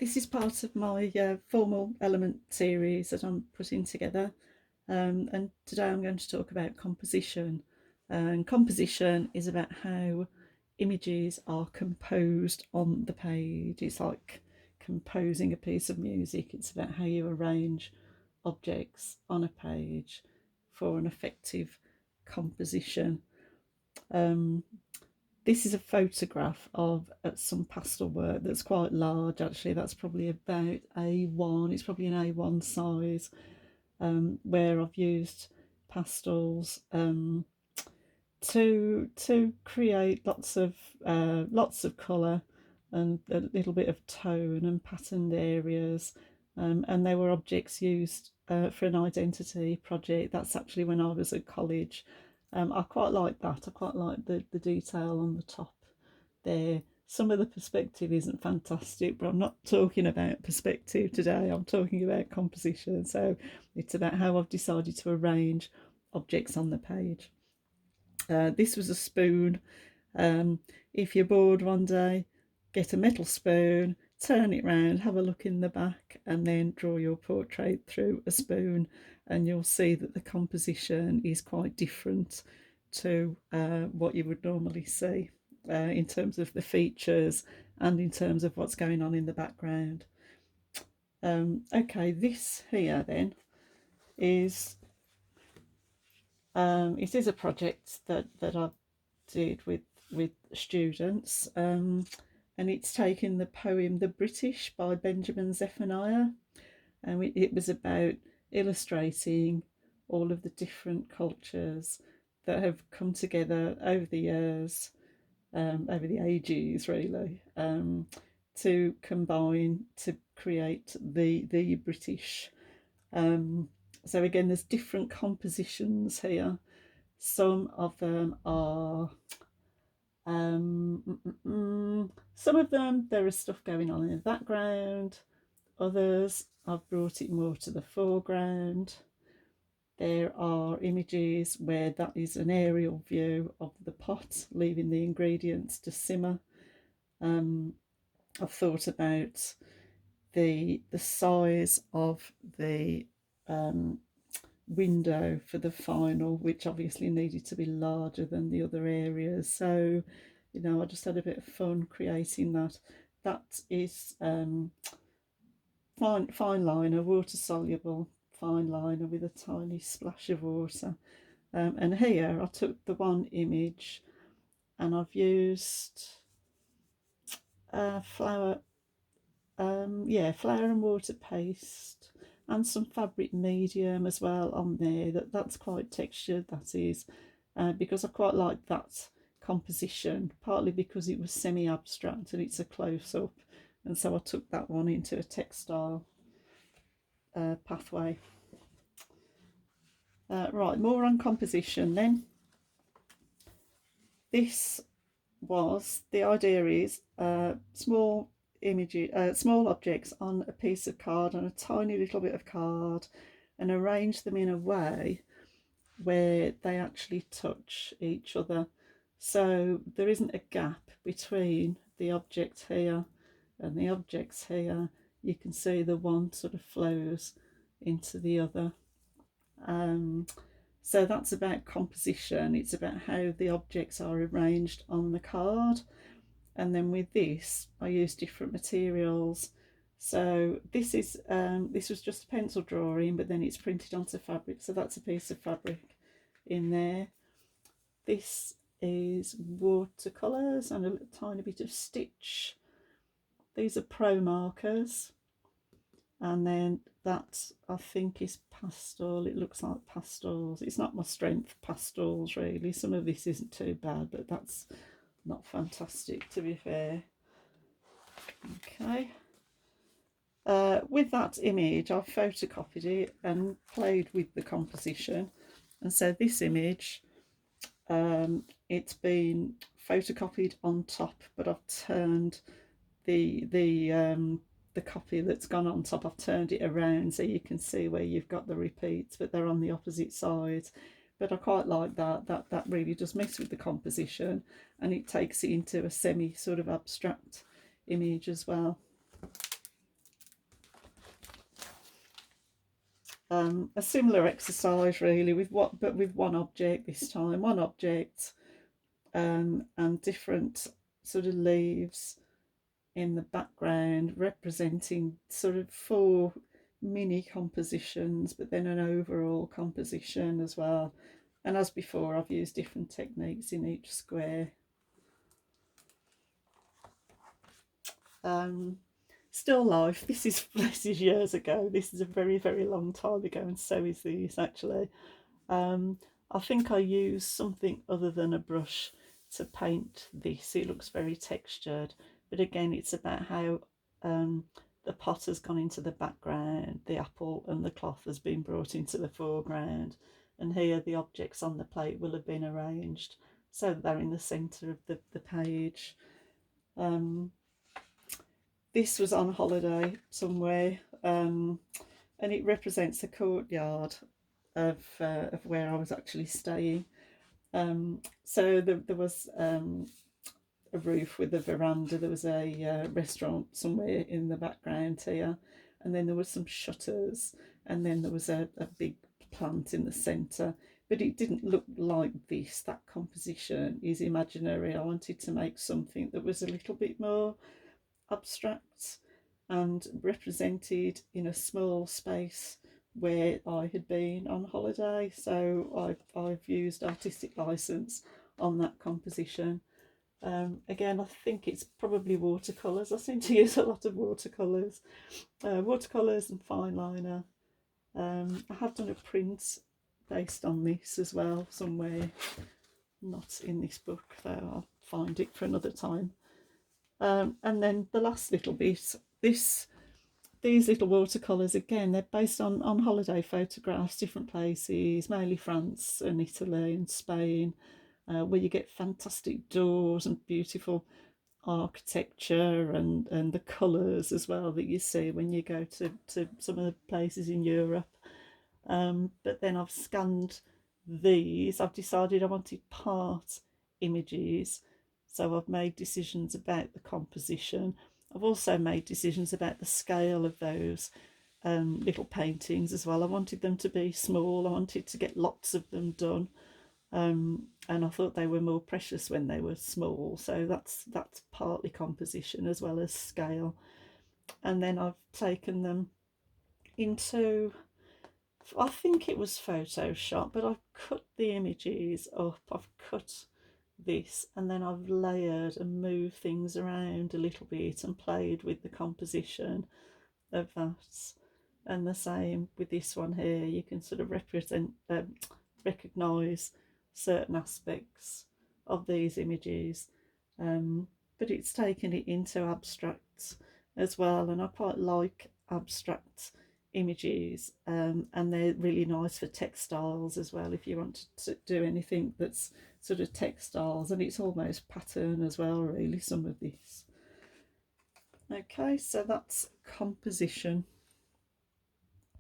This is part of my formal element series that I'm putting together, and today I'm going to talk about composition. And composition is about how images are composed on the page. It's like composing a piece of music. It's about how you arrange objects on a page for an effective composition. Um, this is a photograph of some pastel work that's quite large, actually. That's probably about A1, it's probably an A1 size, where I've used pastels to create lots of colour and a little bit of tone and patterned areas. And they were objects used for an identity project. That's actually when I was at college. I quite like that. I quite like the detail on the top there. Some of the perspective isn't fantastic, but I'm not talking about perspective today. I'm talking about composition. So it's about how I've decided to arrange objects on the page. This was a spoon. Um, if you're bored one day, get a metal spoon, turn it round, have a look in the back, and then draw your portrait through a spoon, and you'll see that the composition is quite different to what you would normally see in terms of the features and in terms of what's going on in the background. Okay, this here then is it is a project that I did with students, and it's taken the poem "The British" by Benjamin Zephaniah, and it was about illustrating all of the different cultures that have come together over the years, over the ages, really, to combine to create the British. Um, so again, there's different compositions here. Some of them are some of them there is stuff going on in the background. Others I've brought it more to the foreground. There are images where that is an aerial view of the pot, leaving the ingredients to simmer. I've thought about the size of the window for the final, which obviously needed to be larger than the other areas. So, I just had a bit of fun creating that. That is fine liner, water soluble fine liner with a tiny splash of water. And here I took the one image and I've used flour, flour and water paste, and some fabric medium as well on there. That's quite textured. That is because I quite like that composition. Partly because it was semi-abstract and it's a close-up, and so I took that one into a textile pathway. Right, more on composition then. This was the idea is small images, small objects on a piece of card, on a tiny little bit of card, and arrange them in a way where they actually touch each other. So there isn't a gap between the object here and the objects here. You can see the one sort of flows into the other. So that's about composition. It's about how the objects are arranged on the card. And then with this, I use different materials. So this was just a pencil drawing, but then it's printed onto fabric. So that's a piece of fabric in there. This is watercolours and a tiny bit of stitch. These are pro markers. And then that I think is pastel. It looks like pastels. It's not my strength, pastels, really. Some of this isn't too bad, but that's not fantastic, to be fair. Okay. With that image, I've photocopied it and played with the composition. And so this image, it's been photocopied on top, but I've turned the copy that's gone on top, I've turned it around so you can see where you've got the repeats, but they're on the opposite sides. But I quite like that really does mess with the composition, and it takes it into a semi sort of abstract image as well. A similar exercise really with with one object this time, one object, and different sort of leaves in the background representing sort of four mini compositions, but then an overall composition as well. And as before, I've used different techniques in each square. Still life. This is years ago. This is a very long time ago, and so is these actually. I think I used something other than a brush to paint this. It looks very textured, but again, it's about how the pot has gone into the background, the apple and the cloth has been brought into the foreground, and here the objects on the plate will have been arranged so that they're in the centre of the page. This was on holiday somewhere, and it represents the courtyard of where I was actually staying. So there was a roof with a veranda. There was a restaurant somewhere in the background here, and then there was some shutters, and then there was a big plant in the centre. But it didn't look like this. That composition is imaginary. I wanted to make something that was a little bit more abstract and represented in a small space where I had been on holiday. So I've used artistic license on that composition. Again, I think it's probably watercolours. I seem to use a lot of watercolours, and fine liner. I have done a print based on this as well somewhere, not in this book though. I'll find it for another time. And then the last little bit, these little watercolours, again, they're based on holiday photographs, different places, mainly France and Italy and Spain, where you get fantastic doors and beautiful architecture and the colours as well that you see when you go to some of the places in Europe. But then I've scanned these. I've decided I wanted part images, so I've made decisions about the composition. I've also made decisions about the scale of those little paintings as well. I wanted them to be small. I wanted to get lots of them done, and I thought they were more precious when they were small. So that's partly composition as well as scale. And then I've taken them into, I think it was Photoshop, but I've cut the images up. I've cut this, and then I've layered and moved things around a little bit and played with the composition of that. And the same with this one here. You can sort of recognize certain aspects of these images, but it's taken it into abstract as well, and I quite like abstract images, and they're really nice for textiles as well if you want to do anything that's sort of textiles, and it's almost pattern as well really, some of this. Okay, so that's composition.